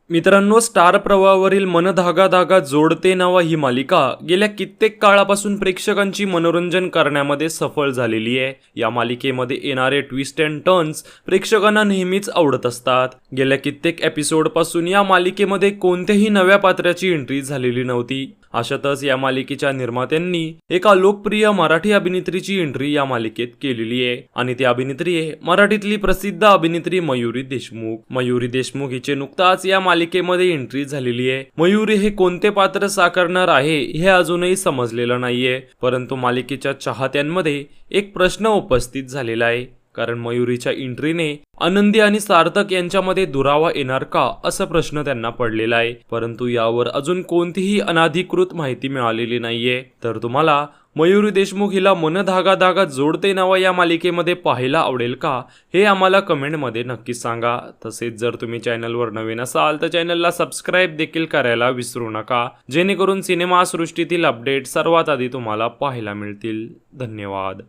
मित्रांनो, स्टार प्रवाहावरील मन धागा धागा जोडते नावा ही मालिका गेल्या कित्येक काळापासून प्रेक्षकांची मनोरंजन करण्यामध्ये सफल झालेली आहे। या मालिकेमध्ये येणारे ट्विस्ट अँड टर्न्स प्रेक्षकांना नेहमीच आवडत असतात। गेल्या कित्येक एपिसोड पासून या मालिकेमध्ये कोणत्याही नव्या पात्राची एंट्री झालेली नव्हती। अशातच या मालिकेच्या निर्मात्यांनी एका लोकप्रिय मराठी अभिनेत्रीची एंट्री या मालिकेत केलेली आहे आणि ती अभिनेत्री आहे मराठीतली प्रसिद्ध अभिनेत्री मयुरी देशमुख। मयुरी देशमुख हिचे नुकताच या मालिकेमध्ये एंट्री झालेली आहे। मयुरी हे कोणते पात्र साकारणार आहे हे अजूनही समजलेलं नाहीये, परंतु मालिकेच्या चाहत्यांमध्ये एक प्रश्न उपस्थित झालेला आहे, कारण मयुरीच्या एंट्रीने आनंदी आणि सार्थक यांच्यामध्ये दुरावा येणार का असा प्रश्न त्यांना पडलेला आहे। परंतु यावर अजून कोणतीही अनधिकृत माहिती मिळालेली नाहीये। तर तुम्हाला मयुरी देशमुख हिला मन धागा धागा जोडते नावा या मालिकेमध्ये पाहायला आवडेल का, हे आम्हाला कमेंटमध्ये नक्की सांगा। तसेच जर तुम्ही चॅनलवर नवीन असाल तर चॅनलला सबस्क्राईब देखील करायला विसरू नका, जेणेकरून सिनेमा सृष्टीतील अपडेट सर्वात आधी तुम्हाला पाहायला मिळतील। धन्यवाद।